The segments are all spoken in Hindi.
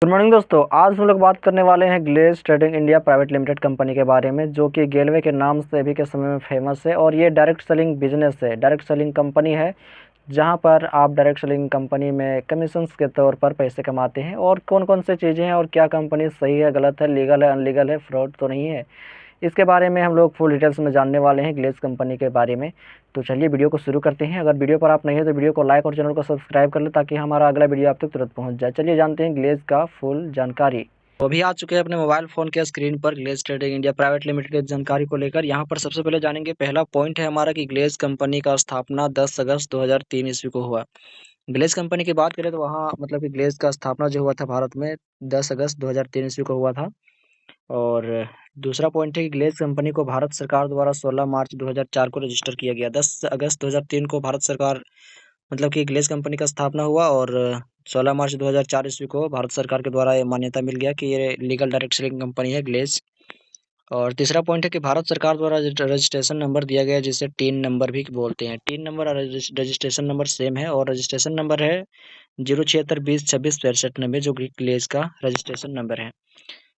गुड मॉर्निंग दोस्तों। आज हम लोग बात करने वाले हैं glaze trading India private limited company के बारे में, जो कि गेलवे के नाम से अभी के समय में फेमस है। और ये डायरेक्ट सेलिंग बिजनेस है, डायरेक्ट सेलिंग कंपनी है, जहां पर आप डायरेक्ट सेलिंग कंपनी में कमीशंस के तौर पर पैसे कमाते हैं। और कौन कौन से चीज़ें हैं और क्या कंपनी सही है, गलत है, लीगल है, अनलीगल है, फ्रॉड तो नहीं है, इसके बारे में हम लोग फुल डिटेल्स में जानने वाले हैं ग्लेज कंपनी के बारे में। तो चलिए वीडियो को शुरू करते हैं। अगर वीडियो पर आप नहीं है तो वीडियो को लाइक और चैनल को सब्सक्राइब कर लें, ताकि हमारा अगला वीडियो आप तक तुरंत पहुंच जाए। चलिए जानते हैं ग्लेज का फुल जानकारी। तो अभी आ चुके हैं अपने मोबाइल फोन के स्क्रीन पर glaze trading India private limited की जानकारी को लेकर। यहाँ पर सबसे पहले जानेंगे, पहला पॉइंट है हमारा कि ग्लेज कंपनी का स्थापना 10 अगस्त 2003 ईस्वी को हुआ। ग्लेज कंपनी की बात करें तो वहाँ मतलब कि ग्लेज का स्थापना जो हुआ था भारत में 10 अगस्त 2003 ईस्वी को हुआ था। और दूसरा पॉइंट है कि ग्लेज कंपनी को भारत सरकार द्वारा 16 मार्च 2004 को रजिस्टर किया गया। 10 अगस्त 2003 को भारत सरकार मतलब कि ग्लेज कंपनी का स्थापना हुआ, और 16 मार्च 2004 ईस्वी को भारत सरकार के द्वारा ये मान्यता मिल गया कि ये लीगल डायरेक्ट सेलिंग कंपनी है ग्लेज। और तीसरा पॉइंट है कि भारत सरकार द्वारा रजिस्ट्रेशन नंबर दिया गया, जिसे टीन नंबर भी बोलते हैं। टीन नंबर और रजिस्ट्रेशन नंबर सेम है, और रजिस्ट्रेशन नंबर है 076202665 जो कि ग्लेज का रजिस्ट्रेशन नंबर है,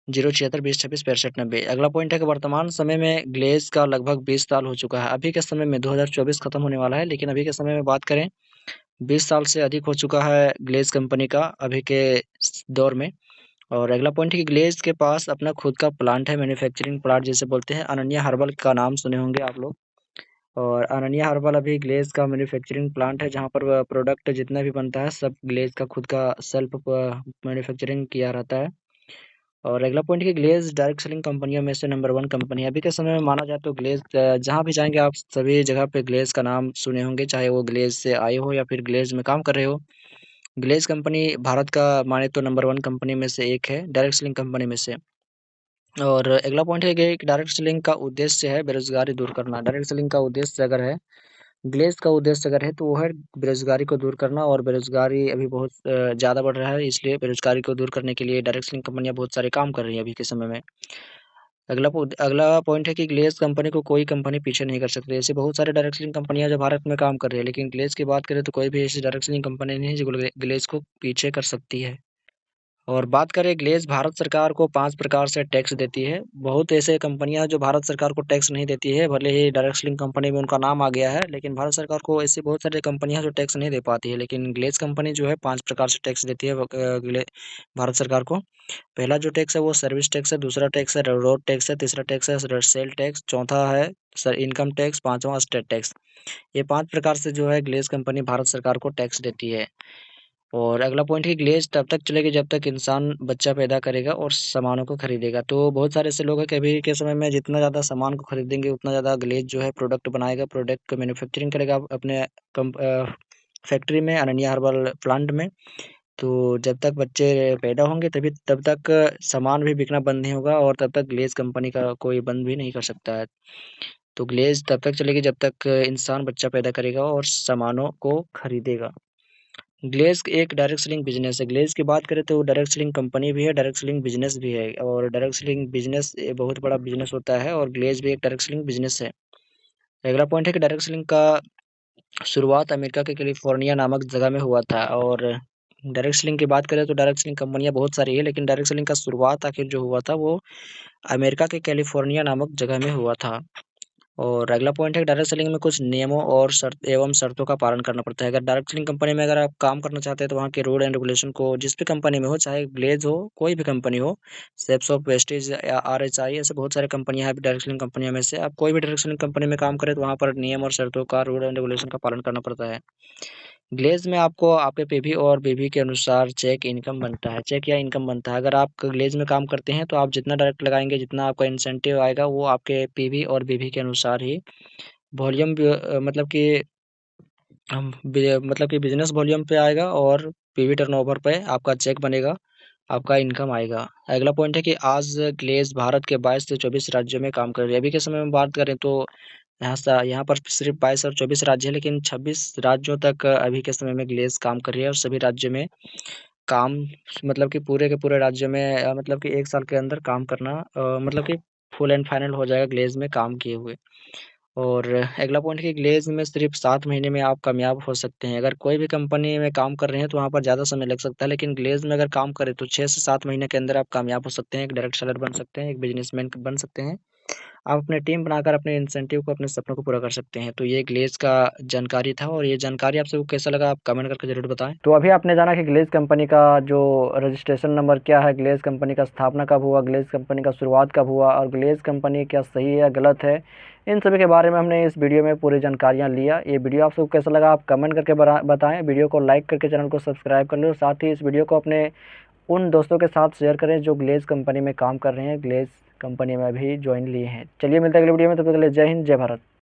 076202665। अगला पॉइंट है कि वर्तमान समय में ग्लेज का लगभग 20 साल हो चुका है। अभी के समय में 2024 खत्म होने वाला है, लेकिन अभी के समय में बात करें 20 साल से अधिक हो चुका है ग्लेज कंपनी का अभी के दौर में। और अगला पॉइंट है कि ग्लेज के पास अपना खुद का प्लांट है, मैन्युफैक्चरिंग प्लांट जिसे बोलते हैं। अनन्या हर्बल का नाम सुने होंगे आप लोग। और अनन्या हर्बल अभी ग्लेज का मैन्युफैक्चरिंग प्लांट है, जहाँ पर प्रोडक्ट जितना भी बनता है सब ग्लेज का खुद का सेल्फ मैन्युफैक्चरिंग किया रहता है। और अगला पॉइंट है कि ग्लेज डायरेक्ट सेलिंग कंपनियों में से नंबर वन कंपनी है। अभी के समय में माना जाए तो ग्लेज जहाँ भी जाएंगे आप सभी जगह पे ग्लेज का नाम सुने होंगे, चाहे वो ग्लेज से आए हो या फिर ग्लेज में काम कर रहे हो। ग्लेज कंपनी भारत का माने तो नंबर वन कंपनी में से एक है, डायरेक्ट सेलिंग कंपनी में से। और अगला पॉइंट है कि डायरेक्ट सेलिंग का उद्देश्य है बेरोजगारी दूर करना। डायरेक्ट सेलिंग का उद्देश्य अगर है, ग्लेज का उद्देश्य अगर है, तो वो है बेरोजगारी को दूर करना। और बेरोजगारी अभी बहुत ज़्यादा बढ़ रहा है, इसलिए बेरोजगारी को दूर करने के लिए डायरेक्ट सेलिंग कंपनियां बहुत सारे काम कर रही हैं अभी के समय में। अगला पॉइंट है कि ग्लेज कंपनी को कोई कंपनी पीछे नहीं कर सकती। ऐसे बहुत सारे डायरेक्ट सेलिंग कंपनियां जो भारत में काम कर रही है, लेकिन ग्लेज की बात करें तो कोई भी ऐसी डायरेक्ट सेलिंग कंपनी नहीं है जो ग्लेज को पीछे कर सकती है। और बात करें, ग्लेज भारत सरकार को 5 प्रकार से टैक्स देती है। बहुत ऐसे कंपनियां जो भारत सरकार को टैक्स नहीं देती है, भले ही डायरेक्ट सेलिंग कंपनी में उनका नाम आ गया है, लेकिन भारत सरकार को ऐसी बहुत सारी कंपनियां जो टैक्स नहीं दे पाती है। लेकिन ग्लेज कंपनी जो है 5 प्रकार से टैक्स देती है भारत सरकार को। पहला जो टैक्स है वो सर्विस टैक्स है, दूसरा टैक्स है रोड टैक्स है, तीसरा टैक्स है सेल टैक्स, चौथा है सर इनकम टैक्स, पांचवा स्टेट टैक्स। ये 5 प्रकार से जो है ग्लेज कंपनी भारत सरकार को टैक्स देती है। और अगला पॉइंट है कि ग्लेज तब तक चलेगी जब तक इंसान बच्चा पैदा करेगा और सामानों को खरीदेगा। तो बहुत सारे ऐसे लोग हैं कि अभी के समय में जितना ज़्यादा सामान को खरीदेंगे उतना ज़्यादा ग्लेज जो है प्रोडक्ट बनाएगा, प्रोडक्ट का मैन्युफैक्चरिंग करेगा अपने फैक्ट्री में, अनन्या हर्बल प्लांट में। तो जब तक बच्चे पैदा होंगे तभी तब तक सामान भी बिकना बंद नहीं होगा, और तब तक ग्लेज कंपनी का कोई बंद भी नहीं कर सकता है। तो ग्लेज तब तक चलेगी जब तक इंसान बच्चा पैदा करेगा और सामानों को खरीदेगा। ग्लेज़ एक डायरेक्ट सेलिंग बिज़नेस है। ग्लेज़ की बात करें तो डायरेक्ट सेलिंग कंपनी भी है, डायरेक्ट सेलिंग बिज़नेस भी है। और डायरेक्ट सेलिंग बिज़नेस बहुत बड़ा बिज़नेस होता है, और ग्लेज़ भी एक डायरेक्ट सेलिंग बिज़नेस है। अगला पॉइंट है कि डायरेक्ट सेलिंग का शुरुआत अमेरिका के कैलिफोर्निया नामक जगह में हुआ था। और डायरेक्ट सेलिंग की बात करें तो डायरेक्ट सेलिंग कंपनियाँ बहुत सारी है, लेकिन डायरेक्ट सेलिंग का शुरुआत आखिर जो हुआ था वो अमेरिका के कैलिफोर्निया नामक जगह में हुआ था। और अगला पॉइंट है, डायरेक्ट सेलिंग में कुछ नियमों और शर्तों का पालन करना पड़ता है। अगर डायरेक्ट सेलिंग कंपनी में अगर आप काम करना चाहते हैं तो वहाँ के रूल एंड रेगुलेशन को, जिस भी कंपनी में हो, चाहे ग्लेज हो, कोई भी कंपनी हो, सेप्सो, वेस्टेज या RHI, ऐसे बहुत सारे कंपनियां हैं डायरेक्ट सेलिंग कंपनियों में से। आप कोई भी डायरेक्ट सेलिंग कंपनी में काम करें तो वहाँ पर नियम और शर्तों का, रूल एंड रेगुलेशन का पालन करना पड़ता है। ग्लेज़ में आपको आपके पीवी और बीवी के अनुसार चेक इनकम बनता है, चेक या इनकम बनता है। अगर आप ग्लेज़ में काम करते हैं तो आप जितना डायरेक्ट लगाएँगे, जितना आपका इंसेंटिव आएगा, वो आपके पीवी और बीवी के अनुसार ही वॉल्यूम मतलब कि मतलब कि बिजनेस वॉल्यूम पे आएगा, और पीवी टर्नओवर पे आपका चेक बनेगा, आपका इनकम आएगा। अगला पॉइंट है कि आज ग्लेज भारत के 22 से 24 राज्यों में काम कर रही है। अभी के समय में बात करें तो यहाँ पर सिर्फ 22 और 24 राज्य है, लेकिन 26 राज्यों तक अभी के समय में ग्लेज काम कर रही है। और सभी राज्यों में काम मतलब कि पूरे के पूरे राज्यों में मतलब कि 1 साल के अंदर काम करना मतलब कि फुल एंड फाइनल हो जाएगा ग्लेज में काम किए हुए। और अगला पॉइंट है कि ग्लेज़ में सिर्फ़ 7 महीने में आप कामयाब हो सकते हैं। अगर कोई भी कंपनी में काम कर रहे हैं तो वहाँ पर ज़्यादा समय लग सकता है, लेकिन ग्लेज़ में अगर काम करें तो 6 से 7 महीने के अंदर आप कामयाब हो सकते हैं, एक डायरेक्ट सेलर बन सकते हैं, एक बिज़नेसमैन बन सकते हैं। आप अपने टीम बनाकर अपने इंसेंटिव को, अपने सपनों को पूरा कर सकते हैं। तो ये ग्लेज़ का जानकारी था और ये जानकारी आप सबको कैसा लगा आप कमेंट करके ज़रूर बताएँ। तो अभी आपने जाना कि ग्लेज़ कंपनी का जो रजिस्ट्रेशन नंबर क्या है, ग्लेज़ कंपनी का स्थापना कब हुआ, ग्लेज़ कंपनी का शुरुआत कब हुआ और ग्लेज़ कंपनी क्या सही है या गलत है, इन सभी के बारे में हमने इस वीडियो में पूरी जानकारियाँ लिया। ये वीडियो आप सबको कैसा लगा आप कमेंट करके बताएँ। वीडियो को लाइक करके चैनल को सब्सक्राइब कर लें और साथ ही इस वीडियो को अपने उन दोस्तों के साथ शेयर करें जो ग्लेज़ कंपनी में काम कर रहे हैं, ग्लेज़ कंपनी में अभी जॉइन लिए हैं। चलिए मिलते हैं अगले वीडियो में, तब तक के लिए जय हिंद, जय भारत।